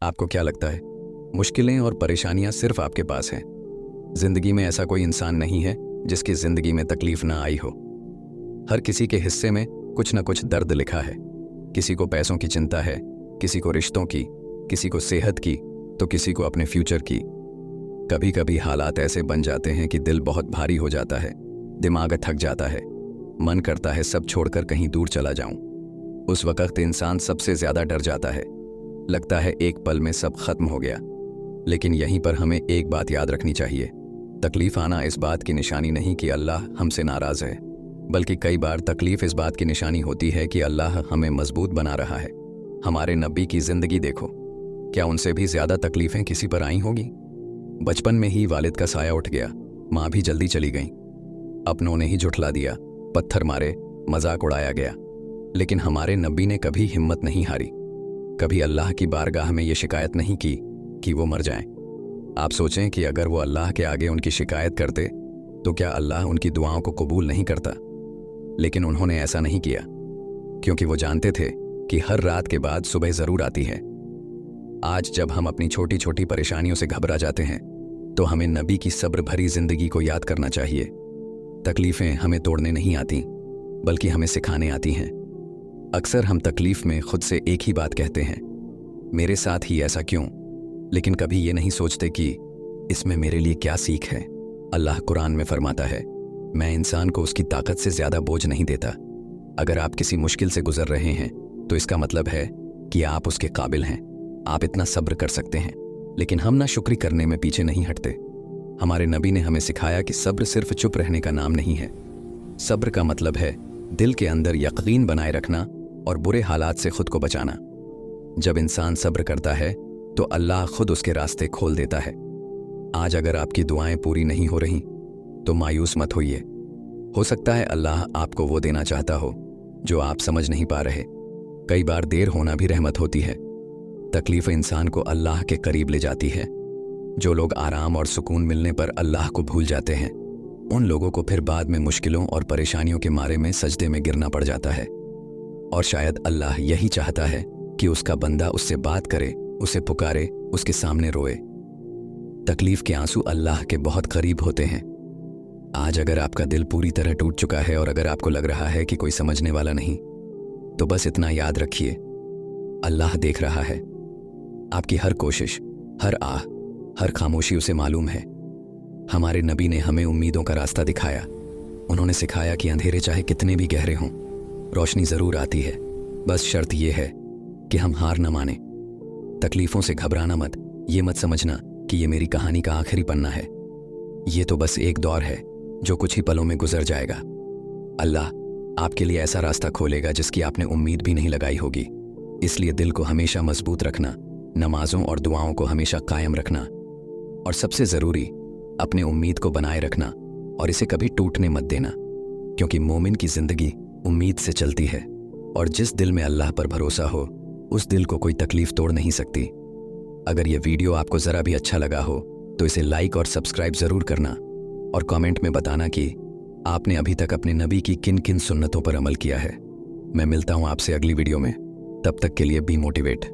आपको क्या लगता है, मुश्किलें और परेशानियां सिर्फ आपके पास हैं? जिंदगी में ऐसा कोई इंसान नहीं है जिसकी जिंदगी में तकलीफ ना आई हो। हर किसी के हिस्से में कुछ न कुछ दर्द लिखा है। किसी को पैसों की चिंता है, किसी को रिश्तों की, किसी को सेहत की, तो किसी को अपने फ्यूचर की। कभी कभी हालात ऐसे बन जाते हैं कि दिल बहुत भारी हो जाता है, दिमाग थक जाता है, मन करता है सब छोड़कर कहीं दूर चला जाऊं। उस वक्त इंसान सबसे ज्यादा डर जाता है, लगता है एक पल में सब खत्म हो गया। लेकिन यहीं पर हमें एक बात याद रखनी चाहिए, तकलीफ आना इस बात की निशानी नहीं कि अल्लाह हमसे नाराज है, बल्कि कई बार तकलीफ इस बात की निशानी होती है कि अल्लाह हमें मजबूत बना रहा है। हमारे नबी की जिंदगी देखो, क्या उनसे भी ज्यादा तकलीफें किसी पर आई होगी? बचपन में ही वालिद का साया उठ गया, माँ भी जल्दी चली गई, अपनों ने ही झुठला दिया, पत्थर मारे, मजाक उड़ाया गया। लेकिन हमारे नबी ने कभी हिम्मत नहीं हारी, कभी अल्लाह की बारगाह में ये शिकायत नहीं की कि वो मर जाएं। आप सोचें कि अगर वो अल्लाह के आगे उनकी शिकायत करते तो क्या अल्लाह उनकी दुआओं को कबूल नहीं करता? लेकिन उन्होंने ऐसा नहीं किया, क्योंकि वो जानते थे कि हर रात के बाद सुबह जरूर आती है। आज जब हम अपनी छोटी छोटी परेशानियों से घबरा जाते हैं तो हमें नबी की सब्र भरी जिंदगी को याद करना चाहिए। तकलीफें हमें तोड़ने नहीं आती, बल्कि हमें सिखाने आती हैं। अक्सर हम तकलीफ में खुद से एक ही बात कहते हैं, मेरे साथ ही ऐसा क्यों? लेकिन कभी ये नहीं सोचते कि इसमें मेरे लिए क्या सीख है। अल्लाह कुरान में फरमाता है, मैं इंसान को उसकी ताकत से ज्यादा बोझ नहीं देता। अगर आप किसी मुश्किल से गुजर रहे हैं तो इसका मतलब है कि आप उसके काबिल हैं, आप इतना सब्र कर सकते हैं। लेकिन हम ना शुक्र करने में पीछे नहीं हटते। हमारे नबी ने हमें सिखाया कि सब्र सिर्फ चुप रहने का नाम नहीं है। सब्र का मतलब है दिल के अंदर यकीन बनाए रखना और बुरे हालात से खुद को बचाना। जब इंसान सब्र करता है तो अल्लाह खुद उसके रास्ते खोल देता है। आज अगर आपकी दुआएं पूरी नहीं हो रही तो मायूस मत होइए। हो सकता है अल्लाह आपको वो देना चाहता हो जो आप समझ नहीं पा रहे। कई बार देर होना भी रहमत होती है। तकलीफ इंसान को अल्लाह के करीब ले जाती है। जो लोग आराम और सुकून मिलने पर अल्लाह को भूल जाते हैं, उन लोगों को फिर बाद में मुश्किलों और परेशानियों के मारे में सजदे में गिरना पड़ जाता है। और शायद अल्लाह यही चाहता है कि उसका बंदा उससे बात करे, उसे पुकारे, उसके सामने रोए। तकलीफ के आंसू अल्लाह के बहुत करीब होते हैं। आज अगर आपका दिल पूरी तरह टूट चुका है और अगर आपको लग रहा है कि कोई समझने वाला नहीं, तो बस इतना याद रखिए, अल्लाह देख रहा है। आपकी हर कोशिश, हर आह, हर खामोशी उसे मालूम है। हमारे नबी ने हमें उम्मीदों का रास्ता दिखाया। उन्होंने सिखाया कि अंधेरे चाहे कितने भी गहरे हों, रोशनी जरूर आती है। बस शर्त यह है कि हम हार न माने। तकलीफों से घबराना मत, ये मत समझना कि ये मेरी कहानी का आखिरी पन्ना है। ये तो बस एक दौर है जो कुछ ही पलों में गुजर जाएगा। अल्लाह आपके लिए ऐसा रास्ता खोलेगा जिसकी आपने उम्मीद भी नहीं लगाई होगी। इसलिए दिल को हमेशा मजबूत रखना, नमाजों और दुआओं को हमेशा कायम रखना, और सबसे ज़रूरी अपने उम्मीद को बनाए रखना और इसे कभी टूटने मत देना, क्योंकि मोमिन की ज़िंदगी उम्मीद से चलती है। और जिस दिल में अल्लाह पर भरोसा हो, उस दिल को कोई तकलीफ तोड़ नहीं सकती। अगर ये वीडियो आपको ज़रा भी अच्छा लगा हो तो इसे लाइक और सब्सक्राइब ज़रूर करना, और कमेंट में बताना कि आपने अभी तक अपने नबी की किन किन सुन्नतों पर अमल किया है। मैं मिलता हूँ आपसे अगली वीडियो में। तब तक के लिए बी मोटिवेट।